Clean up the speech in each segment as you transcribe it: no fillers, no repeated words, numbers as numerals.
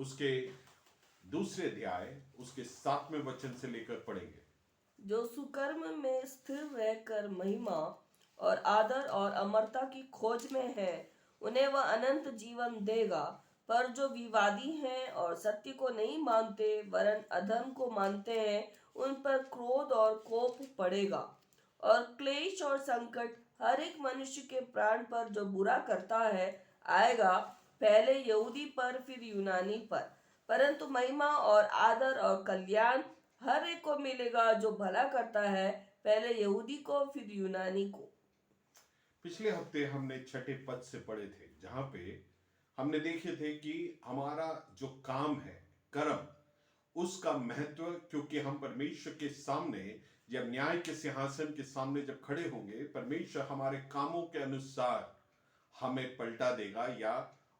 उसके दूसरे अध्याय उसके 7वें वचन से लेकर पढ़ेंगे। जो सुकर्म में स्थिर रहकर महिमा और आदर और अमरता की खोज में है, उन्हें वह अनंत जीवन देगा। पर जो विवादी हैं और सत्य को नहीं मानते वरन अधर्म को मानते हैं, उन पर क्रोध और कोप पड़ेगा। और क्लेश और संकट हर एक मनुष्य के प्राण पर जो बुरा करता है आएगा, पहले यहूदी पर फिर यूनानी पर। परंतु महिमा और आदर और कल्याण हर एक को मिलेगा जो भला करता है, पहले यहूदी को फिर यूनानी को। पिछले हफ्ते हमने छठे पद से पढ़े थे, जहां पे हमने देखे थे कि हमारा जो काम है, कर्म, उसका महत्व, क्योंकि हम परमेश्वर के सामने जब न्याय के सिंहासन के सामने जब खड़े होंगे, परमेश्वर हमारे कामों के अनुसार हमें पलटा देगा या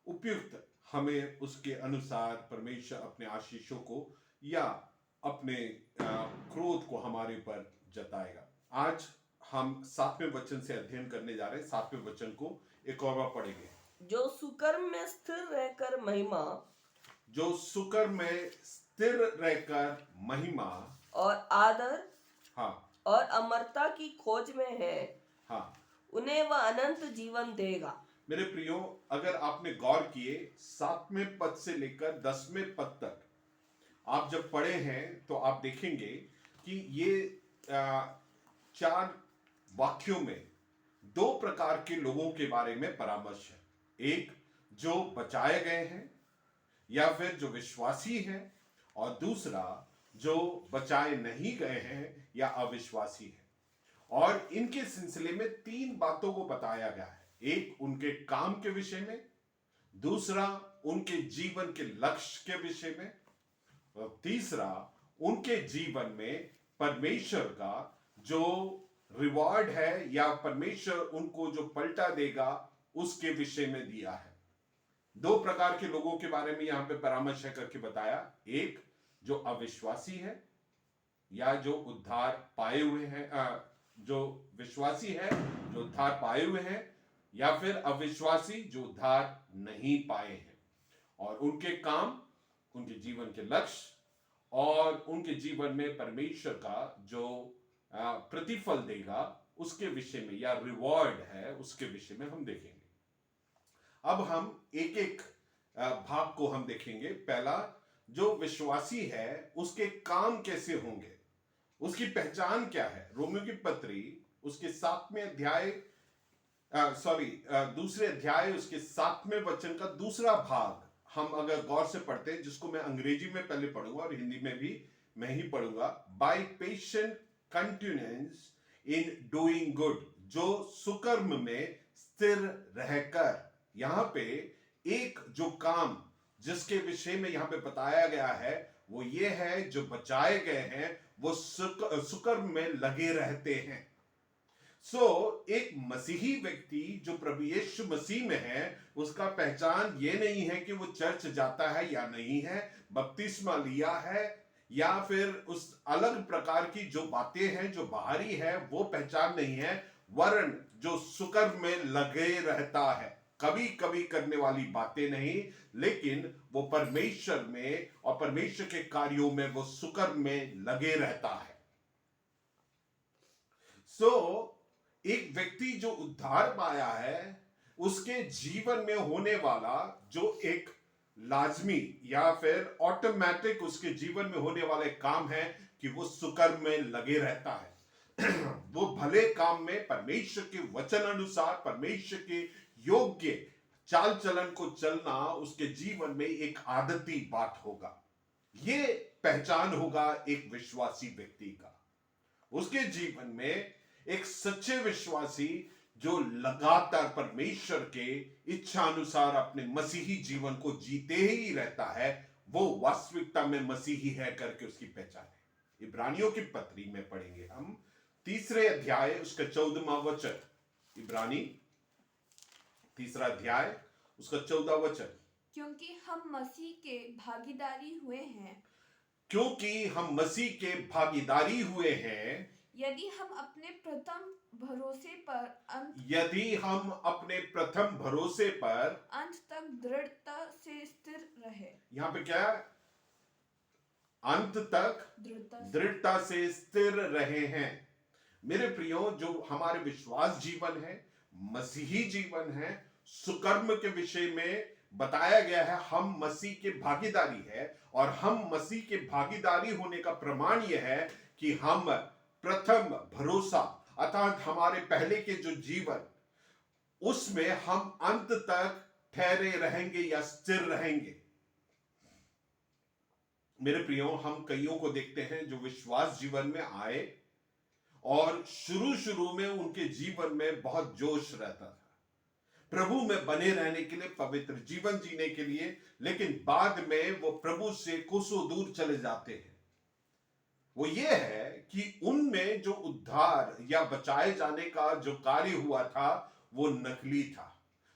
उपयुक्त हमें उसके अनुसार परमेश्वर अपने आशीषों को या अपने क्रोध को हमारे ऊपर जताएगा। आज हम 7वें वचन से अध्ययन करने जा रहे हैं। 7वें वचन को एक और बार पढ़ेंगे। जो सुकर्म में स्थिर रहकर महिमा जो सुकर्म में स्थिर रहकर महिमा और आदर हाँ और अमरता की खोज में है, हाँ उन्हें वह अनंत जीवन देगा। मेरे प्रियो, अगर आपने गौर किए 7वें पद से लेकर 10वें पद तक आप जब पढ़े हैं तो आप देखेंगे कि ये 4 वाक्यों में 2 प्रकार के लोगों के बारे में परामर्श है। एक जो बचाए गए हैं या फिर जो विश्वासी हैं, और दूसरा जो बचाए नहीं गए हैं या अविश्वासी हैं। और इनके सिलसिले में 3 बातों को बताया गया है। एक उनके काम के विषय में, दूसरा उनके जीवन के लक्ष्य के विषय में, और तीसरा उनके जीवन में परमेश्वर का जो रिवॉर्ड है या परमेश्वर उनको जो पलटा देगा उसके विषय में दिया है। 2 प्रकार के लोगों के बारे में यहां पे परामर्श करके बताया। एक जो अविश्वासी है या जो उद्धार पाए हुए हैं, जो विश्वासी है जो उद्धार पाए हुए हैं, या फिर अविश्वासी जो उद्धार नहीं पाए हैं। और उनके काम, उनके जीवन के लक्ष्य और उनके जीवन में परमेश्वर का जो प्रतिफल देगा उसके विषय में या रिवॉर्ड है उसके विषय में हम देखेंगे। अब हम एक एक भाग को हम देखेंगे। पहला, जो विश्वासी है उसके काम कैसे होंगे, उसकी पहचान क्या है। रोमियो की पत्री उसके 7वें अध्याय दूसरे अध्याय उसके 7वें वचन का दूसरा भाग हम अगर गौर से पढ़ते हैं, जिसको मैं अंग्रेजी में पहले पढ़ूंगा और हिंदी में भी मैं ही पढ़ूंगा। By patient continuance in doing good, जो सुकर्म में स्थिर रहकर। यहां पे एक जो काम जिसके विषय में यहां पे बताया गया है वो ये है, जो बचाए गए हैं वो सुकर्म में लगे रहते हैं। एक मसीही व्यक्ति जो प्रभु यीशु मसीह में है, उसका पहचान ये नहीं है कि वो चर्च जाता है या नहीं है, बपतिस्मा लिया है या फिर उस अलग प्रकार की जो बातें हैं जो बाहरी है वो पहचान नहीं है, वरन जो सुकर्म में लगे रहता है। कभी कभी करने वाली बातें नहीं, लेकिन वो परमेश्वर में और परमेश्वर के कार्यों में वो सुकर्म में लगे रहता है। एक व्यक्ति जो उद्धार पाया है उसके जीवन में होने वाला जो एक लाजमी या फिर ऑटोमेटिक उसके जीवन में होने वाले काम है कि वो सुकर्म में लगे रहता है। वो भले काम में परमेश्वर के वचन अनुसार, परमेश्वर के योग्य चाल चलन को चलना उसके जीवन में एक आदती बात होगा। ये पहचान होगा एक विश्वासी व्यक्ति का। उसके जीवन में एक सच्चे विश्वासी जो लगातार परमेश्वर के इच्छा अनुसार अपने मसीही जीवन को जीते ही रहता है, वो वास्तविकता में मसीही है करके उसकी पहचान है। इब्रानियों की पत्री में पढ़ेंगे हम 3 अध्याय उसका 14वां वचन। इब्रानी 3 अध्याय उसका 14वां वचन। क्योंकि हम मसीह के भागीदारी हुए हैं, क्योंकि हम मसीह के भागीदारी हुए हैं, यदि हम अपने प्रथम भरोसे पर अंत अंत तक तक दृढ़ता से स्थिर रहे। यहाँ पे क्या है? अंत तक दृढ़ता से दृढ़ता से स्थिर रहे हैं। मेरे प्रियो, जो हमारे विश्वास जीवन है, मसीही जीवन है, सुकर्म के विषय में बताया गया है। हम मसीह के भागीदारी है, और हम मसीह के भागीदारी होने का प्रमाण यह है कि हम प्रथम भरोसा अर्थात हमारे पहले के जो जीवन, उसमें हम अंत तक ठहरे रहेंगे या स्थिर रहेंगे। मेरे प्रियो, हम कईयों को देखते हैं जो विश्वास जीवन में आए और शुरू में उनके जीवन में बहुत जोश रहता था, प्रभु में बने रहने के लिए, पवित्र जीवन जीने के लिए, लेकिन बाद में वो प्रभु से कोसों दूर चले जाते हैं। वो ये है कि उनमें जो उद्धार या बचाए जाने का जो कार्य हुआ था वो नकली था।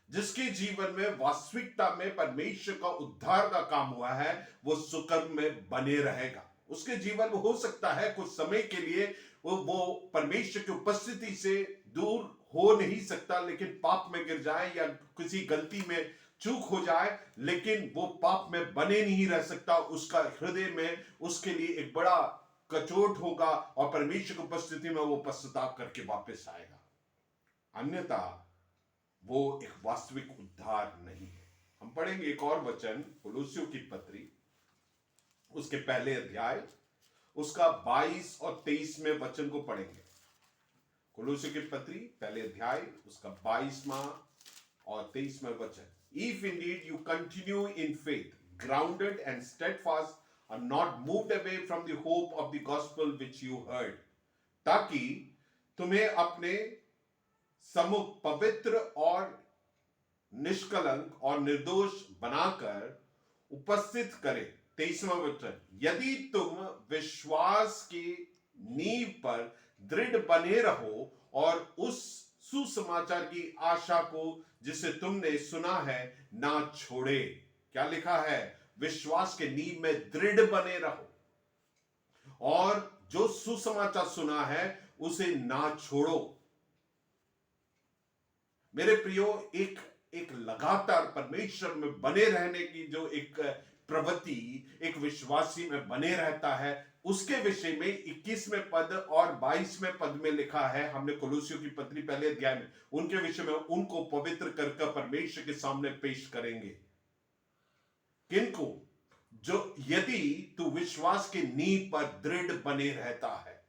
जिसके जीवन में वास्तविकता में परमेश्वर का उद्धार का काम हुआ है, वो सुकर्म में बने रहेगा। उसके जीवन में हो सकता है कुछ समय के लिए वो परमेश्वर की उपस्थिति से दूर हो नहीं सकता, लेकिन पाप में गिर जाए या किसी गलती में चूक हो जाए, लेकिन वो पाप में बने नहीं रह सकता। उसका हृदय में उसके लिए एक बड़ा कचोट होगा और परमेश्वर की उपस्थिति में वो पश्चाताप करके वापस आएगा। अन्यथा वो एक वास्तविक उद्धार नहीं है। हम पढ़ेंगे एक और वचन, कोलोसियों की पत्री, उसके पहले अध्याय, उसका 22 और 23वें वचन को पढ़ेंगे। कोलोसियों की पत्री पहले अध्याय, उसका 22वां और 23वां वचन। If indeed you continue in faith, grounded and steadfast, are not moved away from the hope of the gospel which you heard, ताकि तुम्हें अपने सम्मुख पवित्र और निष्कलंक और निर्दोष बनाकर उपस्थित करे। 23वां वचन, यदि तुम विश्वास की नींव पर दृढ़ बने रहो और उस सुसमाचार की आशा को जिसे तुमने सुना है ना छोड़े। क्या लिखा है? विश्वास के नींव में दृढ़ बने रहो और जो सुसमाचार सुना है उसे ना छोड़ो। मेरे प्रियो, एक लगातार परमेश्वर में बने रहने की जो एक प्रवृत्ति एक विश्वासी में बने रहता है, उसके विषय में 21वें पद और 22वें पद में लिखा है। हमने कोलोसियों की पत्री पहले अध्याय में उनके विषय में उनको पवित्र करके परमेश्वर के सामने पेश करेंगे। किनको? जो यदि तू विश्वास के नींव पर दृढ़ बने रहता है।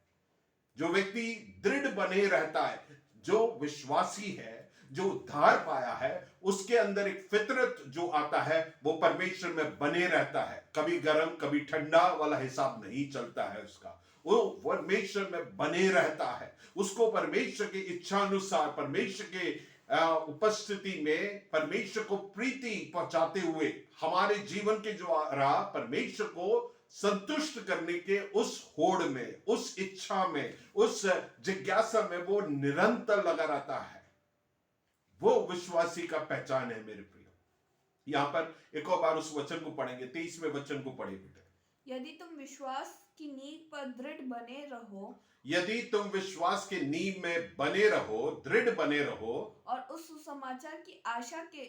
जो व्यक्ति दृढ़ बने रहता है, जो विश्वासी है, जो उद्धार पाया है, उसके अंदर एक फितरत जो आता है वो परमेश्वर में बने रहता है। कभी गर्म कभी ठंडा वाला हिसाब नहीं चलता है उसका। वो परमेश्वर में बने रहता है। उसको परमेश्वर की इच्छा अनुसार, परमेश्वर के उपस्थिति में परमेश्वर को प्रीति पहुंचाते हुए हमारे जीवन के जो राह परमेश्वर को संतुष्ट करने के उस होड़ में, उस इच्छा में, उस जिज्ञासा में वो निरंतर लगा रहता है। वो विश्वासी का पहचान है। मेरे प्रियो, यहां पर एक और बार उस वचन को पढ़ेंगे, 23वें वचन को पढ़े बेटे। यदि तुम विश्वास की नींव पर दृढ़ बने रहो, यदि तुम विश्वास के नींव में बने रहो, दृढ़ बने रहो, और उस सुसमाचार की आशा के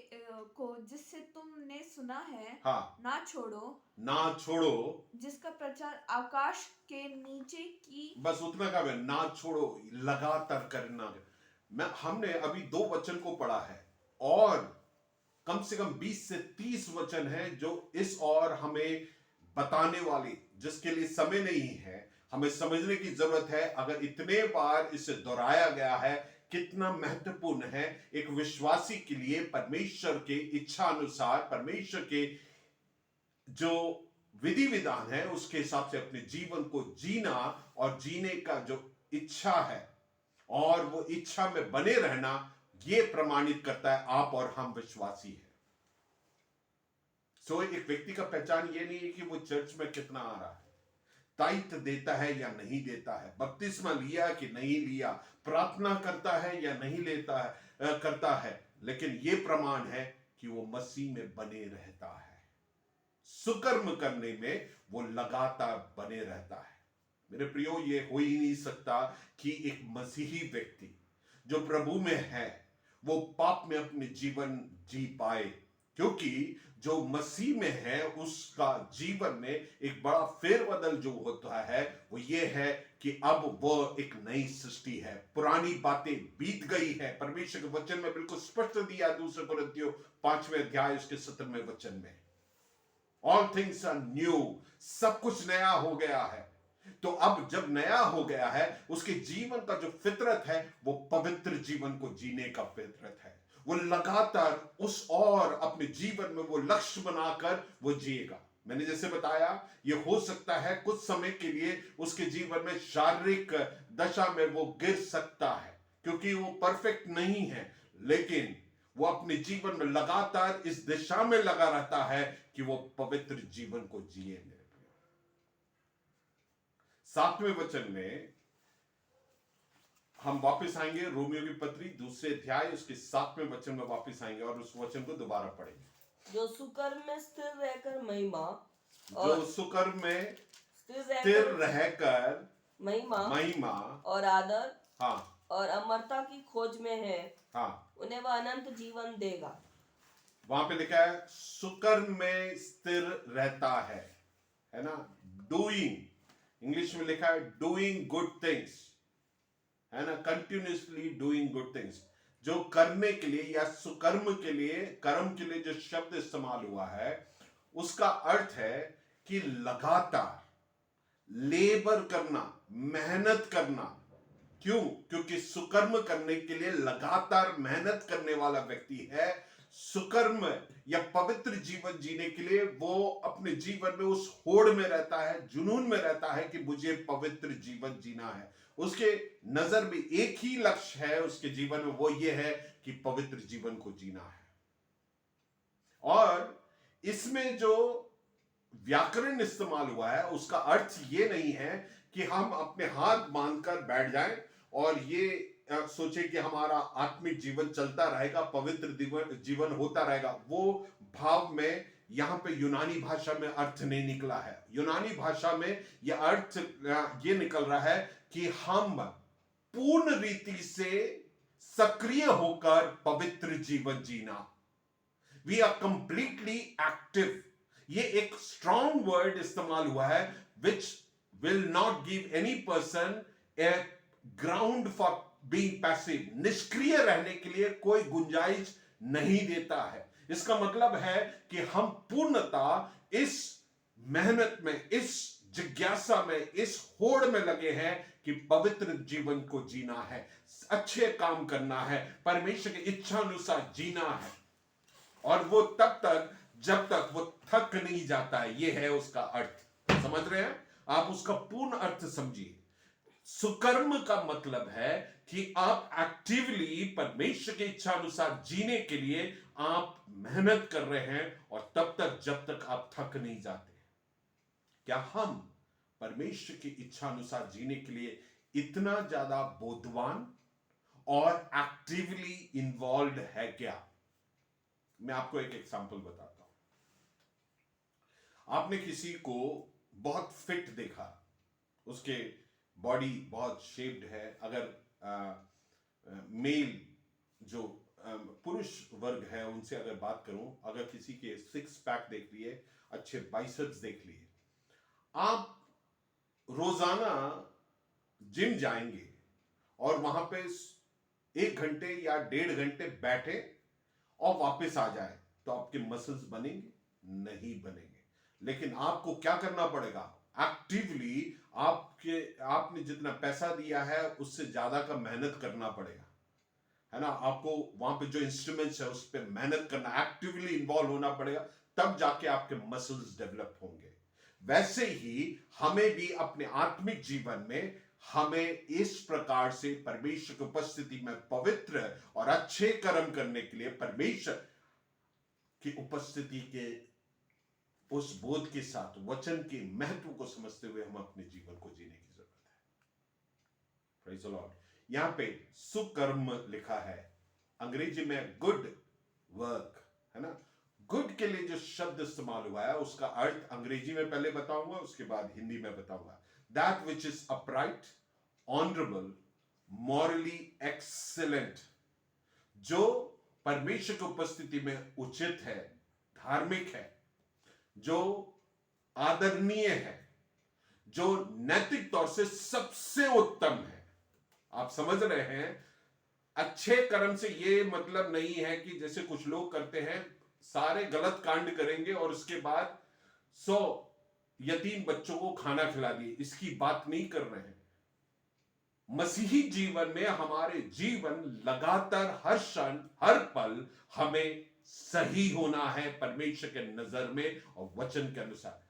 को जिससे तुमने सुना है हाँ, ना छोड़ो, जिसका प्रचार आकाश के नीचे की, बस उतना का ना छोड़ो, लगातार करना। हमने अभी 2 वचन को पढ़ा है और कम से कम 20 से 30 वचन है जो इस और हमें बताने वाले, जिसके लिए समय नहीं है, हमें समझने की जरूरत है। अगर इतने बार इसे दोहराया गया है, कितना महत्वपूर्ण है एक विश्वासी के लिए परमेश्वर के इच्छा अनुसार, परमेश्वर के जो विधि विधान है उसके हिसाब से अपने जीवन को जीना और जीने का जो इच्छा है और वो इच्छा में बने रहना, ये प्रमाणित करता है आप और हम विश्वासी हैं। एक व्यक्ति का पहचान ये नहीं है कि वो चर्च में कितना आ रहा है, दायित्व देता है या नहीं देता है, बपतिस्मा लिया कि नहीं लिया, प्रार्थना करता है या नहीं लेता है, करता है, लेकिन ये प्रमाण है कि वो मसीह में बने रहता है। सुकर्म करने में वो लगातार बने रहता है। मेरे प्रियो, ये हो ही नहीं सकता कि एक मसीही व्यक्ति जो प्रभु में है वो पाप में अपने जीवन जी पाए, क्योंकि जो मसीह में है उसका जीवन में एक बड़ा फेरबदल जो होता है वो ये है कि अब वो एक नई सृष्टि है, पुरानी बातें बीत गई है। परमेश्वर के वचन में बिल्कुल स्पष्ट दिया, दूसरे कोरिन्थियों 5वें अध्याय उसके 17वें वचन में, ऑल थिंग्स आर न्यू, सब कुछ नया हो गया है। तो अब जब नया हो गया है, उसके जीवन का जो फितरत है वो पवित्र जीवन को जीने का फितरत है। वो लगातार उस और अपने जीवन में वो लक्ष्य बनाकर वो जिएगा। मैंने जैसे बताया, ये हो सकता है कुछ समय के लिए उसके जीवन में शारीरिक दशा में वो गिर सकता है क्योंकि वो परफेक्ट नहीं है, लेकिन वो अपने जीवन में लगातार इस दिशा में लगा रहता है कि वो पवित्र जीवन को जिए। मेरे प्रिय, 7वें वचन में हम वापस आएंगे, रोमियो की पत्री 2 अध्याय उसके 7वें वचन में वापस आएंगे और उस वचन को दोबारा पढ़ेंगे। जो सुकर्म में स्थिर रहकर महिमा जो सुकर्म में स्थिर स्थिर रहकर महिमा और आदर और अमरता की खोज में है, उन्हें वह अनंत जीवन देगा। वहां पे लिखा है सुकर्म में स्थिर रहता है ना, डूइंग, इंग्लिश में लिखा है डूइंग गुड थिंग्स, है ना, कंटिन्यूसली डूइंग गुड थिंग्स। जो करने के लिए या सुकर्म के लिए, कर्म के लिए जो शब्द इस्तेमाल हुआ है उसका अर्थ है कि लगातार लेबर करना, मेहनत करना। क्यों? क्योंकि सुकर्म करने के लिए लगातार मेहनत करने वाला व्यक्ति है। सुकर्म या पवित्र जीवन जीने के लिए वो अपने जीवन में उस होड़ में रहता है, जुनून में रहता है कि मुझे पवित्र जीवन जीना है। उसके नजर में एक ही लक्ष्य है उसके जीवन में, वो ये है कि पवित्र जीवन को जीना है। और इसमें जो व्याकरण इस्तेमाल हुआ है उसका अर्थ ये नहीं है कि हम अपने हाथ बांधकर बैठ जाएं और ये सोचे कि हमारा आत्मिक जीवन चलता रहेगा, पवित्र जीवन होता रहेगा। वो भाव में यहां पे यूनानी भाषा में अर्थ नहीं निकला है। यूनानी भाषा में यह अर्थ ये निकल रहा है कि हम पूर्ण रीति से सक्रिय होकर पवित्र जीवन जीना। We are completely active. ये एक स्ट्रॉन्ग वर्ड इस्तेमाल हुआ है, which will not give any person a ground for being passive. निष्क्रिय रहने के लिए कोई गुंजाइश नहीं देता है। इसका मतलब है कि हम पूर्णतः इस मेहनत में, इस जिज्ञासा में, इस होड़ में लगे हैं कि पवित्र जीवन को जीना है, अच्छे काम करना है, परमेश्वर की इच्छा अनुसार जीना है। और वो तब तक जब तक वो थक नहीं जाता है। ये है उसका अर्थ। समझ रहे हैं आप? उसका पूर्ण अर्थ समझिए। सुकर्म का मतलब है कि आप एक्टिवली परमेश्वर की इच्छा अनुसार जीने के लिए आप मेहनत कर रहे हैं और तब तक जब तक आप थक नहीं जाते। क्या हम परमेश्वर की इच्छा अनुसार जीने के लिए इतना ज्यादा बोधवान और एक्टिवली इन्वॉल्व है क्या? मैं आपको एक एग्जांपल बताता हूं। आपने किसी को बहुत फिट देखा, उसके बॉडी बहुत शेप्ड है। अगर मेल जो पुरुष वर्ग है उनसे अगर बात करूं, अगर किसी के 6 पैक देख लिए, अच्छे बाइसेप्स देख लिए, आप रोजाना जिम जाएंगे और वहां पे 1 घंटे या 1.5 घंटे बैठे और वापस आ जाए तो आपके मसल्स बनेंगे? नहीं बनेंगे। लेकिन आपको क्या करना पड़ेगा? एक्टिवली आपने जितना पैसा दिया है उससे ज्यादा का मेहनत करना पड़ेगा, है ना। आपको वहां पे जो इंस्ट्रूमेंट्स है उस पर मेहनत करना, एक्टिवली इन्वॉल्व होना पड़ेगा, तब जाके आपके मसल्स डेवलप होंगे। वैसे ही हमें भी अपने आत्मिक जीवन में हमें इस प्रकार से परमेश्वर की उपस्थिति में पवित्र और अच्छे कर्म करने के लिए परमेश्वर की उपस्थिति के उस बोध के साथ वचन के महत्व को समझते हुए हम अपने जीवन को जीने की जरूरत है। Praise the Lord. यहां पे सुकर्म लिखा है, अंग्रेजी में गुड वर्क, है ना। गुड के लिए जो शब्द इस्तेमाल हुआ है उसका अर्थ अंग्रेजी में पहले बताऊंगा, उसके बाद हिंदी में बताऊंगा। That which is upright, honorable, morally excellent, जो परमेश्वर की उपस्थिति में उचित है, धार्मिक है, जो आदरणीय है, जो नैतिक तौर से सबसे उत्तम है। आप समझ रहे हैं? अच्छे कर्म से ये मतलब नहीं है कि जैसे कुछ लोग करते हैं, सारे गलत कांड करेंगे और उसके बाद 100 यतीम बच्चों को खाना खिला दिए, इसकी बात नहीं कर रहे हैं। मसीही जीवन में हमारे जीवन लगातार हर क्षण हर पल हमें सही होना है परमेश्वर के नजर में और वचन के अनुसार,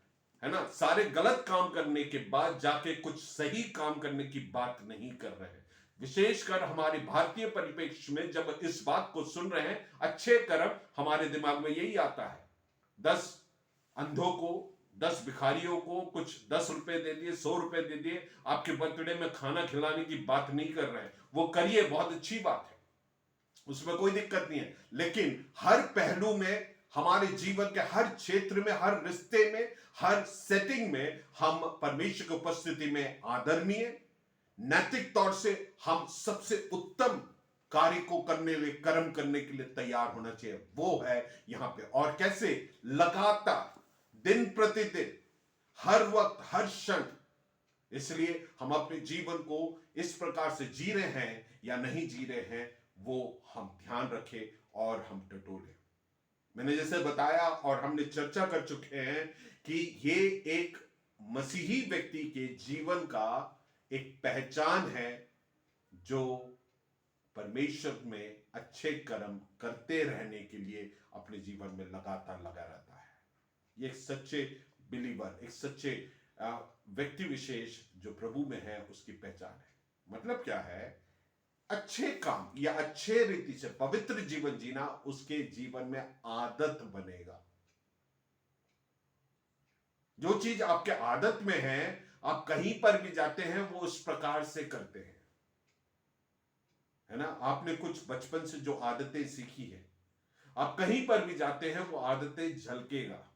है ना। सारे गलत काम करने के बाद जाके कुछ सही काम करने की बात नहीं कर रहे हैं। विशेषकर हमारे भारतीय परिप्रेक्ष्य में जब इस बात को सुन रहे हैं, अच्छे कर्म, हमारे दिमाग में यही आता है, 10 अंधों को, 10 भिखारियों को कुछ 10 रुपए दे दिए, 100 रुपए दे दिए। आपके बर्थडे में खाना खिलाने की बात नहीं कर रहे हैं, वो करिए, बहुत अच्छी बात है, उसमें कोई दिक्कत नहीं है। लेकिन हर पहलू में, हमारे जीवन के हर क्षेत्र में, हर रिश्ते में, हर सेटिंग में हम परमेश्वर की उपस्थिति में आदरणीय, नैतिक तौर से हम सबसे उत्तम कार्य को करने के लिए, कर्म करने के लिए तैयार होना चाहिए। वो है यहां पे। और कैसे? लगातार, दिन प्रतिदिन, हर वक्त, हर क्षण। इसलिए हम अपने जीवन को इस प्रकार से जी रहे हैं या नहीं जी रहे हैं, वो हम ध्यान रखें और हम टटोलें। मैंने जैसे बताया और हमने चर्चा कर चुके हैं कि ये एक मसीही व्यक्ति के जीवन का एक पहचान है, जो परमेश्वर में अच्छे कर्म करते रहने के लिए अपने जीवन में लगातार लगा रहता है। ये एक सच्चे बिलीवर, एक सच्चे व्यक्ति विशेष जो प्रभु में है, उसकी पहचान है। मतलब क्या है? अच्छे काम या अच्छे रीति से पवित्र जीवन जीना उसके जीवन में आदत बनेगा। जो चीज आपके आदत में है, आप कहीं पर भी जाते हैं वो उस प्रकार से करते हैं, है ना। आपने कुछ बचपन से जो आदतें सीखी है, आप कहीं पर भी जाते हैं वो आदतें झलकेगा।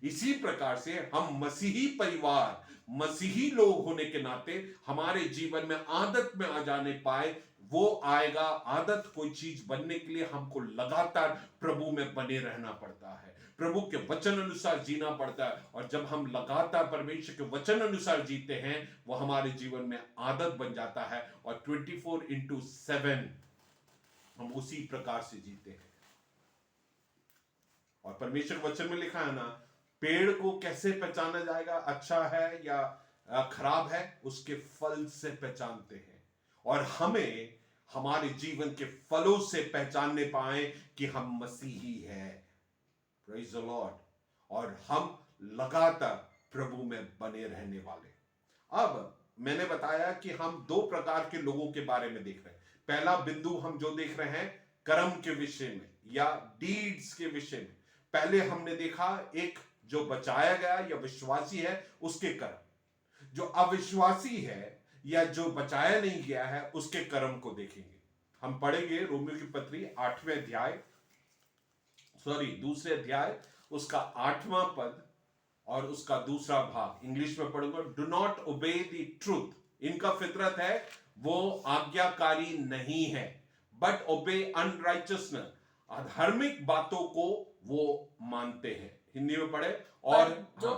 इसी प्रकार से हम मसीही परिवार, मसीही लोग होने के नाते हमारे जीवन में आदत में आ जाने पाए, वो आएगा। आदत कोई चीज बनने के लिए हमको लगातार प्रभु में बने रहना पड़ता है, प्रभु के वचन अनुसार जीना पड़ता है। और जब हम लगातार परमेश्वर के वचन अनुसार जीते हैं, वो हमारे जीवन में आदत बन जाता है और 24/7 हम उसी प्रकार से जीते हैं। और परमेश्वर वचन में लिखा है ना, पेड़ को कैसे पहचाना जाएगा, अच्छा है या खराब है? उसके फल से पहचानते हैं। और हमें हमारे जीवन के फलों से पहचानने पाए कि हम मसीही हैं। Praise the Lord. और हम लगातार प्रभु में बने रहने वाले। अब मैंने बताया कि हम 2 प्रकार के लोगों के बारे में देख रहे हैं। पहला बिंदु हम जो देख रहे हैं कर्म के विषय में या डीड्स के विषय में। पहले हमने देखा एक जो बचाया गया या विश्वासी है उसके कर्म, जो अविश्वासी है या जो बचाया नहीं गया है उसके कर्म को देखेंगे। हम पढ़ेंगे रोमियो की पत्री 2 अध्याय उसका 8वां पद और उसका दूसरा भाग। इंग्लिश में पढ़ूंगा। Do not obey the truth. इनका फितरत है वो आज्ञाकारी नहीं है, बट ओबे अनराइचियसनेस। अधार्मिक बातों को वो मानते हैं। हिंदी में पढ़े। और जो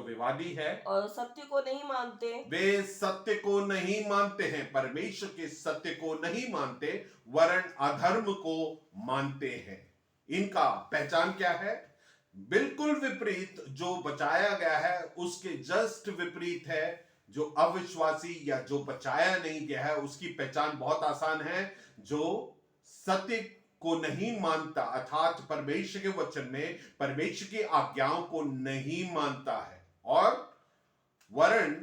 विवादी है और सत्य को नहीं मानते, वे सत्य को नहीं मानते हैं, परमेश्वर के सत्य को नहीं मानते, वरन अधर्म को मानते हैं। इनका पहचान क्या है? बिल्कुल विपरीत। जो बचाया गया है उसके जस्ट विपरीत है जो अविश्वासी या जो बचाया नहीं गया है। उसकी पहचान बहुत आसान है। जो सत्य को नहीं मानता, अर्थात परमेश्वर के वचन में परमेश्वर की आज्ञाओं को नहीं मानता है और वरन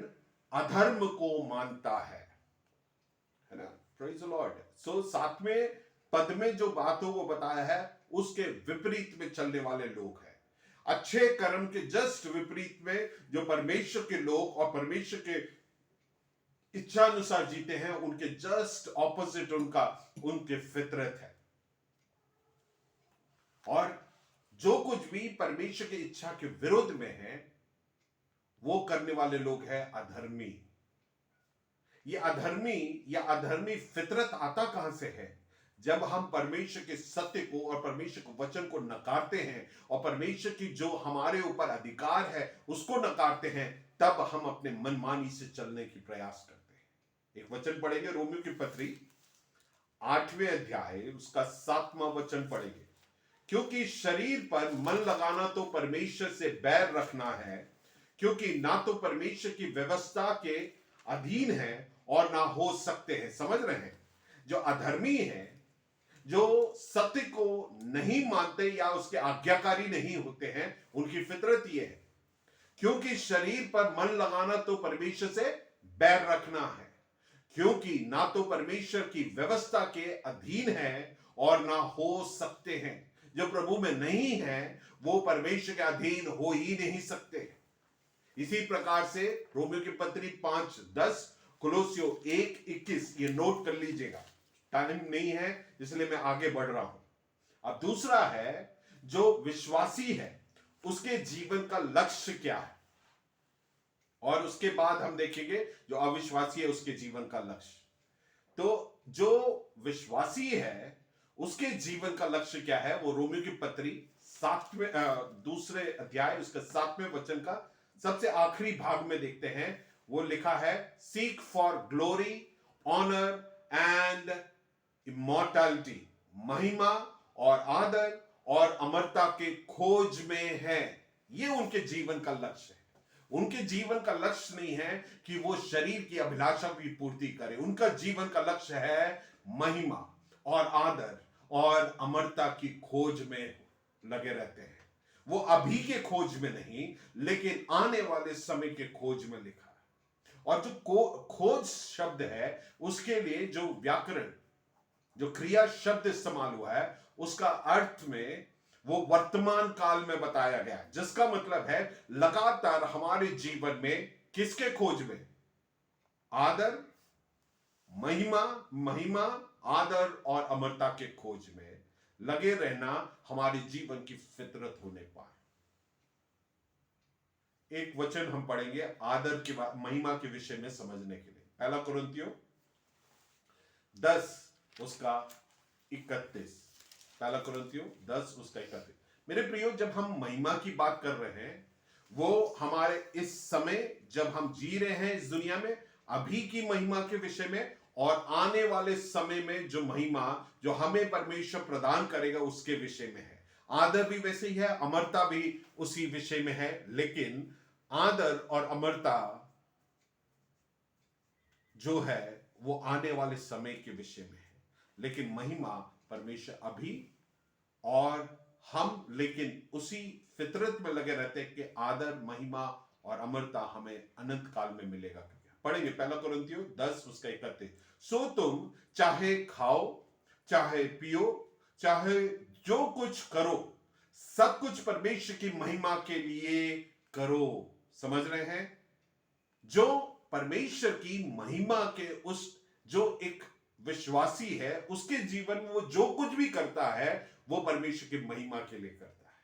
अधर्म को मानता है ना। Praise the Lord. सो 7वें पद में जो बातों को बताया है उसके विपरीत में चलने वाले लोग हैं। अच्छे कर्म के जस्ट विपरीत में जो परमेश्वर के लोग और परमेश्वर के इच्छा अनुसार जीते हैं, उनके जस्ट ऑपोजिट उनके फितरत है। और जो कुछ भी परमेश्वर की इच्छा के विरुद्ध में है वो करने वाले लोग हैं अधर्मी। ये अधर्मी या अधर्मी फितरत आता कहां से है? जब हम परमेश्वर के सत्य को और परमेश्वर के वचन को नकारते हैं और परमेश्वर की जो हमारे ऊपर अधिकार है उसको नकारते हैं, तब हम अपने मनमानी से चलने की प्रयास करते हैं। एक वचन पढ़ेंगे, रोमियो की पत्री 8वें अध्याय उसका 7वां वचन पढ़ेंगे। क्योंकि शरीर पर मन लगाना तो परमेश्वर से बैर रखना है, क्योंकि ना तो परमेश्वर की व्यवस्था के अधीन है और ना हो सकते हैं। समझ रहे हैं? जो अधर्मी है, जो सत्य को नहीं मानते या उसके आज्ञाकारी नहीं होते हैं, उनकी फितरत यह है, क्योंकि शरीर पर मन लगाना तो परमेश्वर से बैर रखना है, क्योंकि ना तो परमेश्वर की व्यवस्था के अधीन है और ना हो सकते हैं। जो प्रभु में नहीं है वो परमेश्वर के अधीन हो ही नहीं सकते। इसी प्रकार से रोमियो की पत्री 5:10, कुलोसियों 1:21, ये नोट कर लीजिएगा, टाइम नहीं है इसलिए मैं आगे बढ़ रहा हूं। अब दूसरा है, जो विश्वासी है उसके जीवन का लक्ष्य क्या है, और उसके बाद हम देखेंगे जो अविश्वासी है उसके जीवन का लक्ष्य। तो जो विश्वासी है उसके जीवन का लक्ष्य क्या है, वो रोमियो की पत्री 2 अध्याय उसका 7वें वचन का सबसे आखिरी भाग में देखते हैं। वो लिखा है, seek for glory, honour and immortality, महिमा और आदर और अमरता के खोज में है। ये उनके जीवन का लक्ष्य है। उनके जीवन का लक्ष्य नहीं है कि वो शरीर की अभिलाषा की पूर्ति करे। उनका जीवन का लक्ष्य है महिमा और आदर और अमरता की खोज में लगे रहते हैं। वो अभी के खोज में नहीं, लेकिन आने वाले समय के खोज में लिखा है। और जो खोज शब्द है उसके लिए जो व्याकरण, जो क्रिया शब्द इस्तेमाल हुआ है, उसका अर्थ में वो वर्तमान काल में बताया गया, जिसका मतलब है लगातार हमारे जीवन में किसके खोज में? आदर, महिमा, आदर और अमरता के खोज में लगे रहना हमारे जीवन की फितरत होने पाए। एक वचन हम पढ़ेंगे आदर की महिमा के विषय में समझने के लिए। 1 कुरिन्थियों 10 उसका 31। 1 कुरिन्थियों 10 उसका 31। मेरे प्रियो, जब हम महिमा की बात कर रहे हैं, वो हमारे इस समय जब हम जी रहे हैं इस दुनिया में, अभी की महिमा के विषय में, और आने वाले समय में जो महिमा जो हमें परमेश्वर प्रदान करेगा उसके विषय में है। आदर भी वैसे ही है, अमरता भी उसी विषय में है, लेकिन आदर और अमरता जो है वो आने वाले समय के विषय में है, लेकिन महिमा परमेश्वर अभी, और हम लेकिन उसी फितरत में लगे रहते हैं कि आदर, महिमा और अमरता हमें अनंत काल में मिलेगा। पढ़ेंगे 1 कुरिन्थियों 10 उसका 31। सो तुम चाहे खाओ, चाहे पियो, चाहे जो कुछ करो, सब कुछ परमेश्वर की महिमा के लिए करो। समझ रहे हैं? जो परमेश्वर की महिमा के उस, जो एक विश्वासी है उसके जीवन में वो जो कुछ भी करता है वो परमेश्वर की महिमा के लिए करता है।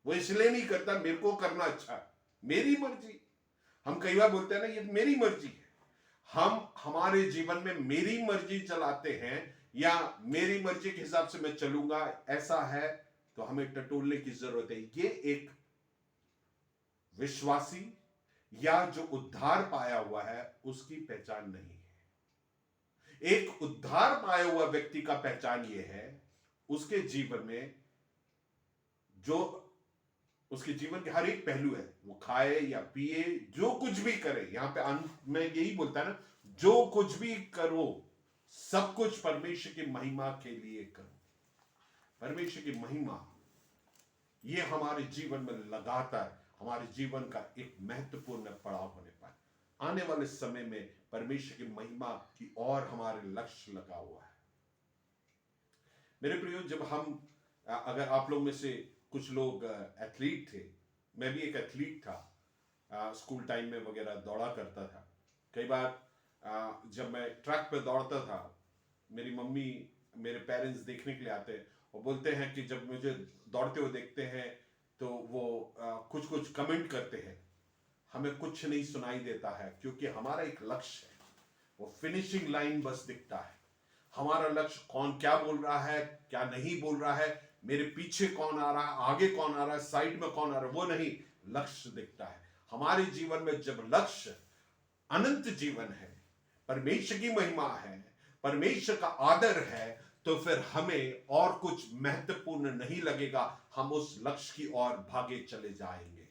वो इसलिए नहीं करता मेरे को करना अच्छा है, मेरी मर्जी। हम कई बार बोलते हैं ना, ये मेरी मर्जी है। हम हमारे जीवन में मेरी मर्जी चलाते हैं या मेरी मर्जी के हिसाब से मैं चलूंगा, ऐसा है तो हमें टटोलने की जरूरत है। ये एक विश्वासी या जो उद्धार पाया हुआ है उसकी पहचान नहीं है। एक उद्धार पाया हुआ व्यक्ति का पहचान यह है, उसके जीवन में जो उसके जीवन के हर एक पहलू है, वो खाए या पिए, जो कुछ भी करे, यहां पे अंत में यही बोलता है ना, जो कुछ भी करो सब कुछ परमेश्वर की महिमा के लिए करो। परमेश्वर की महिमा ये हमारे जीवन में लगातार हमारे जीवन का एक महत्वपूर्ण पड़ाव होने पाए। आने वाले समय में परमेश्वर की महिमा की और हमारे लक्ष्य लगा हुआ है। मेरे प्रियो, जब हम, अगर आप लोग में से कुछ लोग एथलीट थे, मैं भी एक एथलीट था, स्कूल टाइम में वगैरह दौड़ा करता था। कई बार जब मैं ट्रैक पे दौड़ता था, मेरी मम्मी, मेरे पेरेंट्स देखने के लिए आते हैं और बोलते हैं कि जब मुझे दौड़ते हुए देखते हैं तो वो कुछ कुछ कमेंट करते हैं। हमें कुछ नहीं सुनाई देता है क्योंकि हमारा एक लक्ष्य है, वो फिनिशिंग लाइन बस दिखता है। हमारा लक्ष्य कौन क्या बोल रहा है, क्या नहीं बोल रहा है, मेरे पीछे कौन आ रहा है, आगे कौन आ रहा है, साइड में कौन आ रहा है, वो नहीं, लक्ष्य दिखता है हमारे जीवन में। जब लक्ष्य अनंत जीवन है, परमेश्वर की महिमा है, परमेश्वर का आदर है, तो फिर हमें और कुछ महत्वपूर्ण नहीं लगेगा, हम उस लक्ष्य की ओर भागे चले जाएंगे।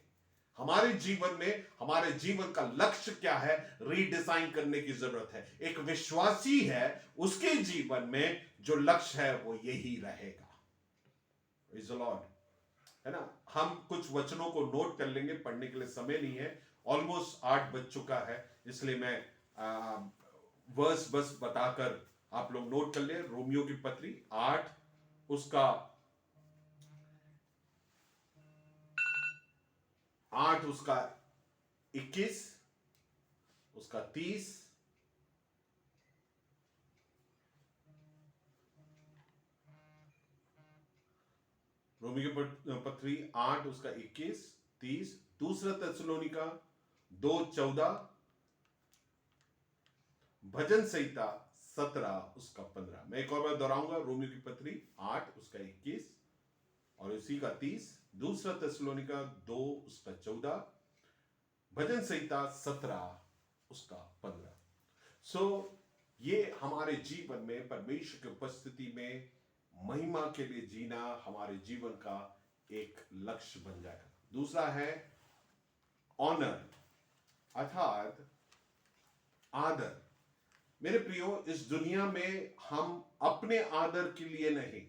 हमारे जीवन में हमारे जीवन का लक्ष्य क्या है, रीडिजाइन करने की जरूरत है। एक विश्वासी है, उसके जीवन में जो लक्ष्य है वो यही रहेगा। Praise the Lord, है ना। हम कुछ वचनों को नोट कर लेंगे, पढ़ने के लिए समय नहीं है, ऑलमोस्ट 8 बज चुका है, इसलिए मैं वर्स बस बताकर आप लोग नोट कर ले। रोमियो की पत्री 8 उसका 21 उसका 30, रोमियो की पत्री 8 उसका 21, 30, दूसरा थिस्सलुनीका 2:14, भजन संहिता 17 उसका 15। मैं एक और बार दोहराऊंगा, रोमियो की पत्री 8 उसका 21 और उसी का 30, दूसरा थिस्सलुनीका 2 उसका 14, भजन संहिता 17 उसका 15। सो ये हमारे जीवन में परमेश्वर की उपस्थिति में महिमा के लिए जीना हमारे जीवन का एक लक्ष्य बन जाएगा। दूसरा है ऑनर, अर्थात आदर। मेरे प्रियो, इस दुनिया में हम अपने आदर के लिए नहीं,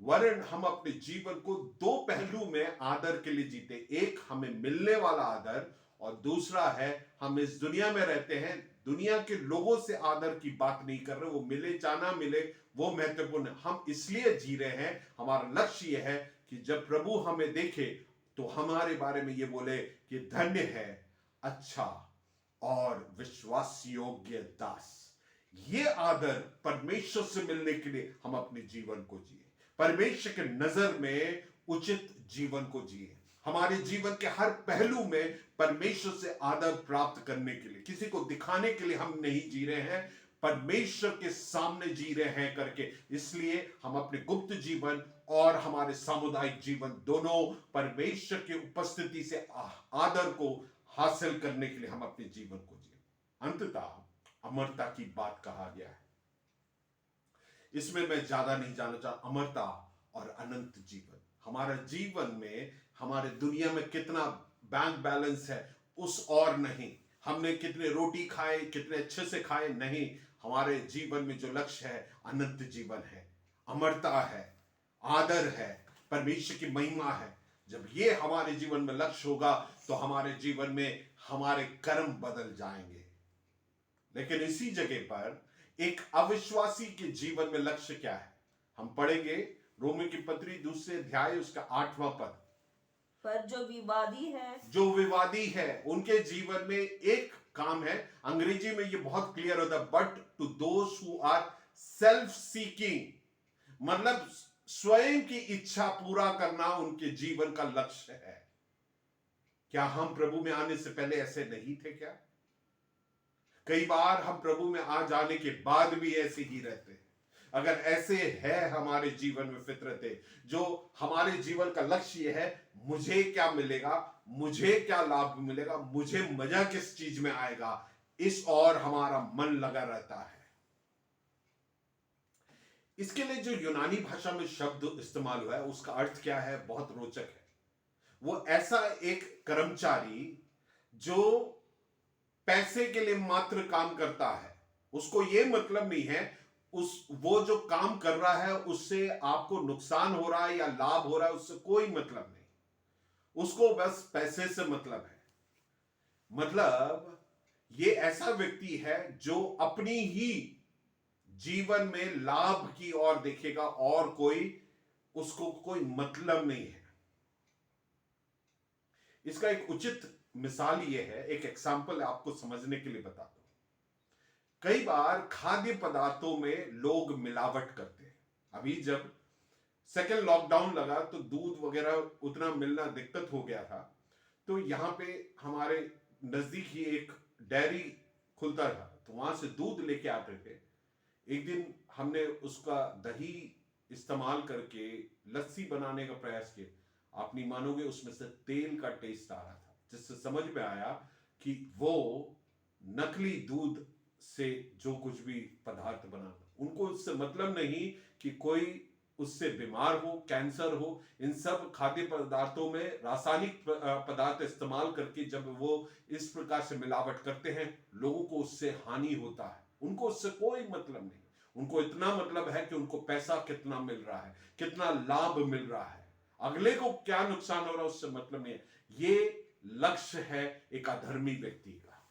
वरन हम अपने जीवन को 2 पहलू में आदर के लिए जीते। एक हमें मिलने वाला आदर और दूसरा है हम इस दुनिया में रहते हैं, दुनिया के लोगों से आदर की बात नहीं कर रहे, वो मिले चाहे ना मिले वो महत्वपूर्ण है। हम इसलिए जी रहे हैं, हमारा लक्ष्य यह है कि जब प्रभु हमें देखे तो हमारे बारे में ये बोले कि धन्य है अच्छा और विश्वास योग्य दास। ये आदर परमेश्वर से मिलने के लिए हम अपने जीवन को जिए, परमेश्वर के नजर में उचित जीवन को जिए। हमारे जीवन के हर पहलू में परमेश्वर से आदर प्राप्त करने के लिए, किसी को दिखाने के लिए हम नहीं जी रहे हैं, परमेश्वर के सामने जी रहे हैं करके। इसलिए हम अपने गुप्त जीवन और हमारे सामुदायिक जीवन दोनों परमेश्वर की उपस्थिति से आदर को हासिल करने के लिए हम अपने जीवन को जिए। अंततः अमरता की बात कहा गया है, इसमें मैं ज्यादा नहीं जानना चाहता। अमरता और अनंत जीवन, हमारा जीवन में हमारे दुनिया में कितना बैंक बैलेंस है उस और नहीं, हमने कितने रोटी खाए, कितने अच्छे से खाए, नहीं। हमारे जीवन में जो लक्ष्य है अनंत जीवन है, अमरता है, आदर है, परमेश्वर की महिमा है। जब ये हमारे जीवन में लक्ष्य होगा तो हमारे जीवन में हमारे कर्म बदल जाएंगे। लेकिन इसी जगह पर एक अविश्वासी के जीवन में लक्ष्य क्या है, हम पढ़ेंगे रोमी की पत्री 2 अध्याय उसका 8वां पद। पर जो विवादी है उनके जीवन में एक काम है, अंग्रेजी में ये बहुत क्लियर होता है, but to those who are self seeking, मतलब स्वयं की इच्छा पूरा करना उनके जीवन का लक्ष्य है। क्या हम प्रभु में आने से पहले ऐसे नहीं थे क्या? कई बार हम प्रभु में आ जाने के बाद भी ऐसे ही रहते हैं। अगर ऐसे है हमारे जीवन में फितरतें, जो हमारे जीवन का लक्ष्य है मुझे क्या मिलेगा, मुझे क्या लाभ मिलेगा, मुझे मजा किस चीज में आएगा, इस और हमारा मन लगा रहता है। इसके लिए जो यूनानी भाषा में शब्द इस्तेमाल हुआ है उसका अर्थ क्या है, बहुत रोचक है। वो ऐसा एक कर्मचारी जो पैसे के लिए मात्र काम करता है, उसको ये मतलब नहीं है वो जो काम कर रहा है उससे आपको नुकसान हो रहा है या लाभ हो रहा है, उससे कोई मतलब नहीं, उसको बस पैसे से मतलब है। मतलब ये ऐसा व्यक्ति है जो अपनी ही जीवन में लाभ की ओर देखेगा और उसको कोई मतलब नहीं है। इसका एक उचित मिसाल ये है, एक एग्जाम्पल आपको समझने के लिए बताता हूं। कई बार खाद्य पदार्थों में लोग मिलावट करते हैं। अभी जब सेकेंड लॉकडाउन लगा तो दूध वगैरह उतना मिलना दिक्कत हो गया था, तो यहां पे हमारे नजदीक ही एक डेयरी खुलता था, तो वहां से दूध लेके आते थे। एक दिन हमने उसका दही इस्तेमाल करके लस्सी बनाने का प्रयास किया। आप नहीं मानोगे, उसमें से तेल का टेस्ट आ रहा था, जिससे समझ में आया कि वो नकली दूध से जो कुछ भी पदार्थ बना, उनको उससे मतलब नहीं कि कोई उससे बीमार हो, कैंसर हो। इन सब खाद्य पदार्थों में रासायनिक पदार्थ इस्तेमाल करके जब वो इस प्रकार से मिलावट करते हैं, लोगों को उससे हानि होता है। उनको उससे कोई मतलब नहीं, उनको इतना मतलब है कि उनको पैसा कितना मिल रहा है, कितना लाभ मिल रहा है, अगले को क्या नुकसान हो रहा है उससे मतलब नहीं है। ये लक्ष्य है एक अधर्मी व्यक्ति का।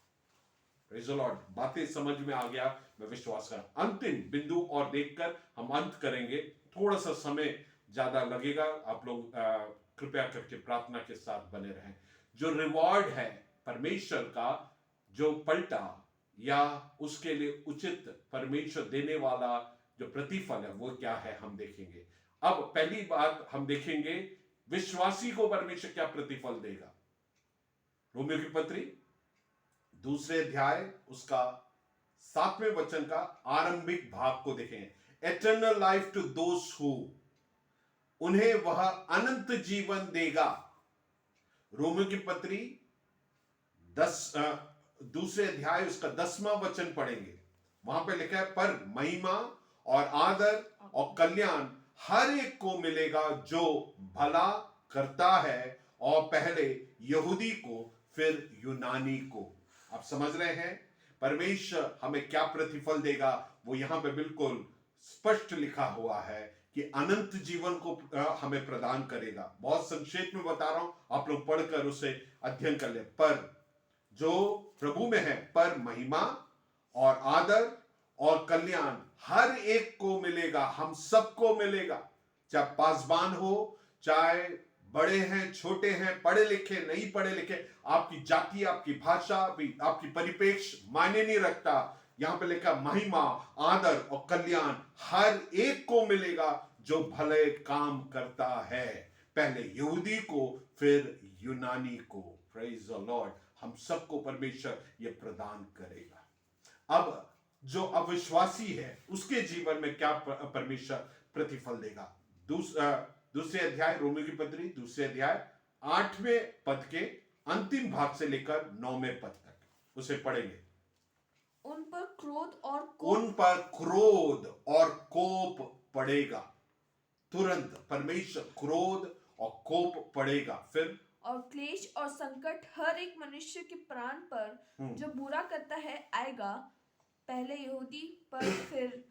प्रेज़ द लॉर्ड, बातें समझ में आ गया, मैं विश्वास कर। अंतिम बिंदु और देखकर हम अंत करेंगे, थोड़ा सा समय ज्यादा लगेगा। आप लोग कृपया करके प्रार्थना के साथ बने रहें। जो रिवॉर्ड है परमेश्वर का, जो पलटा या उसके लिए उचित परमेश्वर देने वाला जो प्रतिफल है, वो क्या है हम देखेंगे। अब पहली बात हम देखेंगे, विश्वासी को परमेश्वर क्या प्रतिफल देगा। रोमियो की पत्री 2 अध्याय उसका 7वें वचन का आरंभिक भाग को देखें। Eternal life to those who, उन्हें वह अनंत जीवन देगा। रोमियो की पत्री 2 अध्याय उसका 10वां वचन पढ़ेंगे। वहां पे लिखा है, पर महिमा और आदर और कल्याण हर एक को मिलेगा जो भला करता है, और पहले यहूदी को फिर यूनानी को। आप समझ रहे हैं परमेश्वर हमें क्या प्रतिफल देगा। वो यहां पे बिल्कुल स्पष्ट लिखा हुआ है कि अनंत जीवन को हमें प्रदान करेगा। बहुत संक्षेप में बता रहा हूं, आप लोग पढ़कर उसे अध्ययन कर ले। पर जो प्रभु में है, पर महिमा और आदर और कल्याण हर एक को मिलेगा, हम सबको मिलेगा। चाहे पासबान हो, चाहे बड़े हैं, छोटे हैं, पढ़े लिखे, नहीं पढ़े लिखे, आपकी जाति, आपकी भाषा, आपकी परिप्रेक्ष्य मायने नहीं रखता। यहां पे लिखा महिमा, आदर और कल्याण हर एक को मिलेगा जो भले काम करता है, पहले यहूदी को फिर यूनानी को। प्रेज द लॉर्ड, हम सबको परमेश्वर ये प्रदान करेगा। अब जो अविश्वासी है उसके जीवन में क्या परमेश्वर प्रतिफल देगा। दूसरे अध्याय, रोमियो की पत्री 2 अध्याय 8वें पद के अंतिम भाग से लेकर 9वें पद तक उसे पढ़ेंगे। उन पर क्रोध और कोप पड़ेगा। तुरंत परमेश्वर क्रोध और कोप पड़ेगा। फिर और क्लेश और संकट हर एक मनुष्य के प्राण पर जो बुरा करता है आएगा, पहले यहूदी पर फिर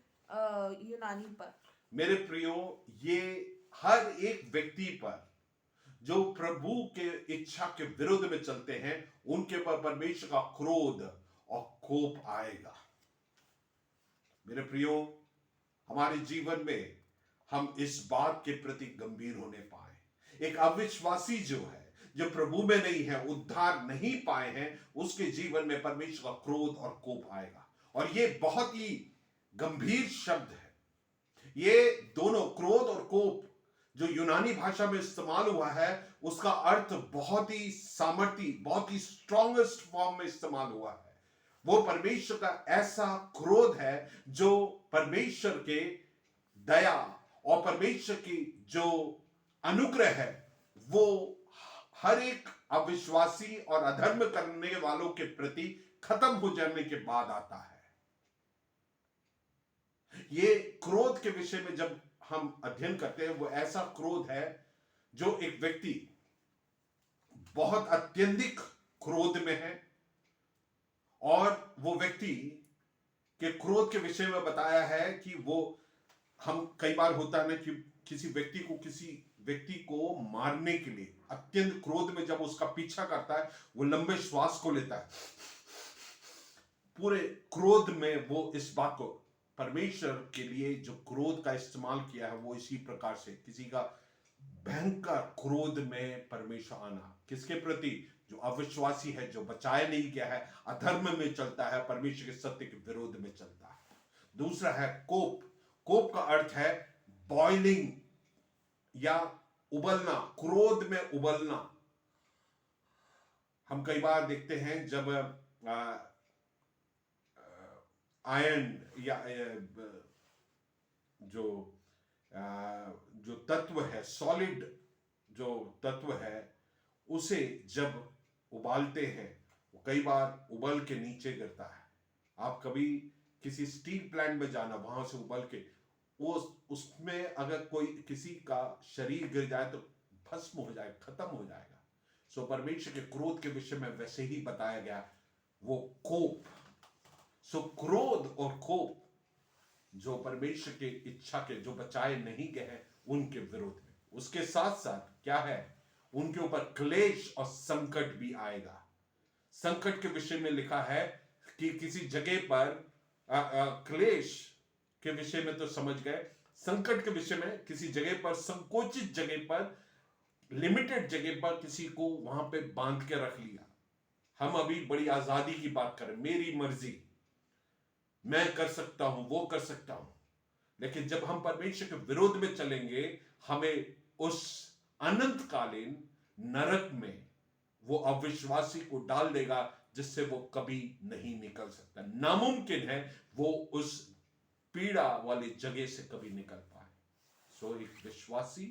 यूनानी पर। मेरे प्रियो, ये हर एक व्यक्ति पर जो प्रभु के इच्छा के विरुद्ध में चलते हैं, उनके पर परमेश्वर का क्रोध और कोप आएगा। मेरे प्रियो, हमारे जीवन में हम इस बात के प्रति गंभीर होने पाए। एक अविश्वासी जो है, जो प्रभु में नहीं है, उद्धार नहीं पाए हैं, उसके जीवन में परमेश्वर का क्रोध और कोप आएगा। और ये बहुत ही गंभीर शब्द है। ये दोनों, क्रोध और कोप, जो यूनानी भाषा में इस्तेमाल हुआ है, उसका अर्थ बहुत ही सामर्थी, बहुत ही स्ट्रॉन्गेस्ट फॉर्म में इस्तेमाल हुआ है। वो परमेश्वर का ऐसा क्रोध है जो परमेश्वर के दया और परमेश्वर की जो अनुग्रह है, वो हर एक अविश्वासी और अधर्म करने वालों के प्रति खत्म हो जाने के बाद आता है। ये क्रोध के विषय में जब हम अध्ययन करते हैं, वो ऐसा क्रोध है जो एक व्यक्ति बहुत अत्यधिक क्रोध में है, और वो व्यक्ति के क्रोध के विषय में बताया है कि वो, हम कई बार होता है ना कि किसी व्यक्ति को मारने के लिए अत्यंत क्रोध में जब उसका पीछा करता है, वो लंबे श्वास को लेता है, पूरे क्रोध में वो इस बात को, परमेश्वर के लिए जो क्रोध का इस्तेमाल किया है, वो इसी प्रकार से किसी का भयंकर क्रोध में परमेश्वर आना। किसके प्रति? जो अविश्वासी है, जो बचाया नहीं गया है, अधर्म में चलता है, परमेश्वर के सत्य के विरोध में चलता है। दूसरा है कोप। कोप का अर्थ है बॉइलिंग या उबलना, क्रोध में उबलना। हम कई बार देखते हैं जब आयन या जो जो तत्व है, सॉलिड जो तत्व है, उसे जब उबालते हैं वो कई बार उबल के नीचे गिरता है। आप कभी किसी स्टील प्लांट में जाना, वहां से उबल के वो उसमें अगर कोई किसी का शरीर गिर जाए तो भस्म हो जाए, खत्म हो जाएगा। सो परमेश्वर के क्रोध के विषय में वैसे ही बताया गया, वो कोप। सो क्रोध और कोप जो परमेश्वर के इच्छा के, जो बचाए नहीं गए हैं, उनके विरोध में। उसके साथ साथ क्या है, उनके ऊपर क्लेश और संकट भी आएगा। संकट के विषय में लिखा है कि किसी जगह पर क्लेश के विषय में तो समझ गए, संकट के विषय में किसी जगह पर, संकोचित जगह पर, लिमिटेड जगह पर किसी को वहां पे बांध के रख लिया। हम अभी बड़ी आजादी की बात करें, मेरी मर्जी, मैं कर सकता हूं, वो कर सकता हूं। लेकिन जब हम परमेश्वर के विरोध में चलेंगे, हमें उस अनंतकालीन नरक में वो अविश्वासी को डाल देगा, जिससे वो कभी नहीं निकल सकता। नामुमकिन है वो उस पीड़ा वाली जगह से कभी निकल पाए। सो एक विश्वासी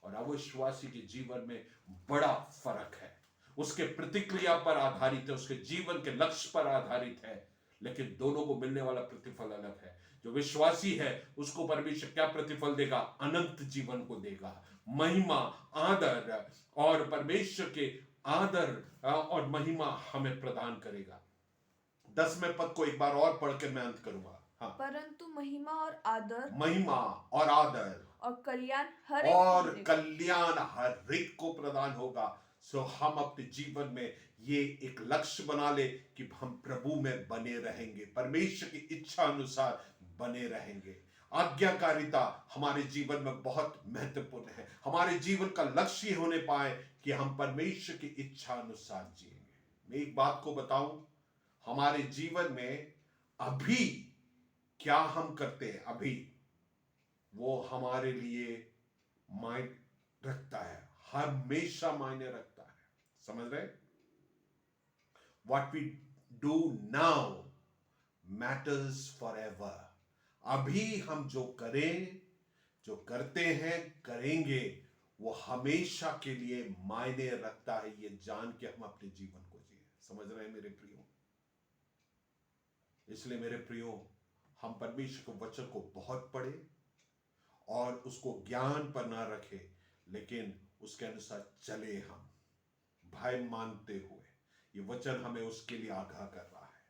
और अविश्वासी के जीवन में बड़ा फर्क है। उसके प्रतिक्रिया पर आधारित है, उसके जीवन के लक्ष्य पर आधारित है, लेकिन दोनों को मिलने वाला प्रतिफल अलग है। जो विश्वासी है उसको परमेश्वर क्या प्रतिफल देगा? अनंत जीवन को देगा, महिमा, आदर, और परमेश्वर के आदर और महिमा हमें प्रदान करेगा। 10वें पद को एक बार और पढ़ के मैं अंत करूंगा। हाँ, परंतु महिमा और आदर महिमा और आदर और कल्याण हर एक को प्रदान होगा। सो हम अपने जीवन में ये एक लक्ष्य बना ले कि हम प्रभु में बने रहेंगे, परमेश्वर की इच्छा अनुसार बने रहेंगे। आज्ञाकारिता हमारे जीवन में बहुत महत्वपूर्ण है। हमारे जीवन का लक्ष्य होने पाए कि हम परमेश्वर की इच्छा अनुसार जिएंगे। मैं एक बात को बताऊं, हमारे जीवन में अभी क्या हम करते हैं, अभी वो हमारे लिए मायने रखता है, हमेशा मायने रखता है। समझ रहे? What we do now matters forever. अभी हम जो करें, जो करते हैं, करेंगे, वो हमेशा के लिए मायने रखता है, ये जान के हम अपने जीवन को जिए। समझ रहे हैं मेरे प्रियो? इसलिए मेरे प्रियो, हम परमेश्वर के वचन को बहुत पढ़े और उसको ज्ञान पर ना रखे, लेकिन उसके अनुसार चले। हम भय मानते हुए, ये वचन हमें उसके लिए आगाह कर रहा है।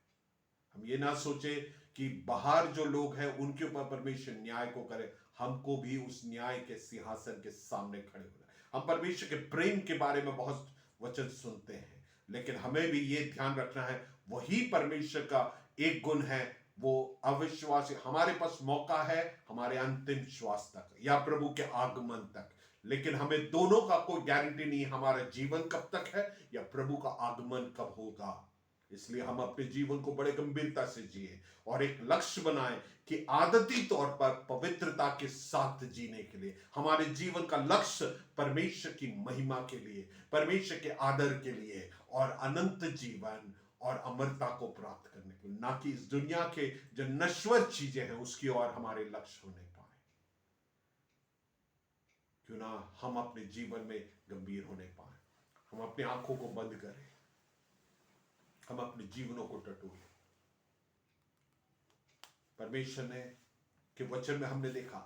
हम ये ना सोचे कि बाहर जो लोग हैं उनके ऊपर परमेश्वर न्याय को करे, हमको भी उस न्याय के सिंहासन के सामने खड़े होना है। हम परमेश्वर के प्रेम के बारे में बहुत वचन सुनते हैं, लेकिन हमें भी ये ध्यान रखना है, वही परमेश्वर का एक गुण है, वो अविश्वासी। हमारे पास मौका है हमारे अंतिम श्वास तक या प्रभु के आगमन तक, लेकिन हमें दोनों का कोई गारंटी नहीं, हमारा जीवन कब तक है या प्रभु का आगमन कब होगा। इसलिए हम अपने जीवन को बड़े गंभीरता से जिए और एक लक्ष्य बनाएं कि आदती तौर पर पवित्रता के साथ जीने के लिए। हमारे जीवन का लक्ष्य परमेश्वर की महिमा के लिए, परमेश्वर के आदर के लिए और अनंत जीवन और अमरता को प्राप्त करने के लिए, ना कि इस दुनिया के जो नश्वर चीजें हैं उसकी ओर हमारे लक्ष्य होने पाए। क्यों ना हम अपने जीवन में गंभीर होने पाए, हम अपनी आंखों को बंद करें, हम अपने जीवनों को टटोलें। परमेश्वर ने के वचन में हमने देखा,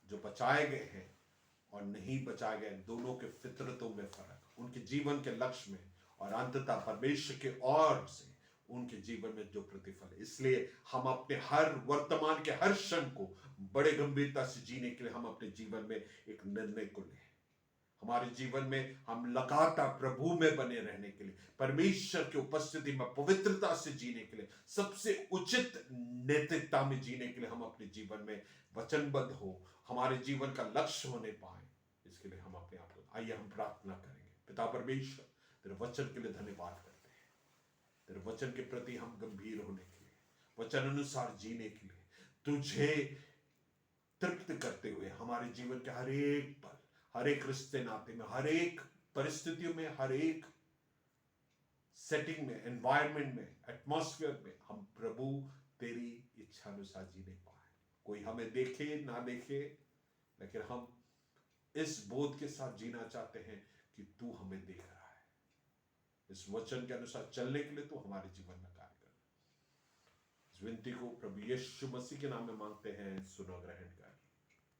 जो बचाए गए हैं और नहीं बचाए गए, दोनों के फितरतों में फर्क, उनके जीवन के लक्ष्य में और अंततः परमेश्वर के ओर से उनके जीवन में जो प्रतिफल है। इसलिए हम अपने हर वर्तमान के हर क्षण को बड़े गंभीरता से जीने के लिए हम अपने जीवन में एक निर्णय को लें। हमारे जीवन में हम लगातार प्रभु में बने रहने के लिए, परमेश्वर की उपस्थिति में पवित्रता से जीने के लिए, सबसे उचित नैतिकता में जीने के लिए हम अपने जीवन में वचनबद्ध हो, हमारे जीवन का लक्ष्य होने पाए, इसके लिए हम अपने आप को, आइए हम प्रार्थना करेंगे। पिता परमेश्वर, तेरे वचन के लिए धन्यवाद करते हैं, तेरे वचन के प्रति हम गंभीर होने के लिए, वचन अनुसार जीने के लिए, तुझे तृप्त करते हुए हमारे जीवन के हर एक पल, हर एक रिश्ते नाते में, हर एक परिस्थितियों में, हर एक सेटिंग में, एनवायरनमेंट में, एटमॉस्फेयर में हम प्रभु तेरी इच्छा अनुसार जीने पाए। कोई हमें देखे ना देखे, लेकिन हम इस बोध के साथ जीना चाहते हैं कि तू हमें देख रहा है। इस वचन के अनुसार चलने के लिए तू हमारे जीवन में कार्य कर। इस विनती को प्रभु यीशु मसीह के नाम में मांगते हैं, सुनो ग्रहण कर।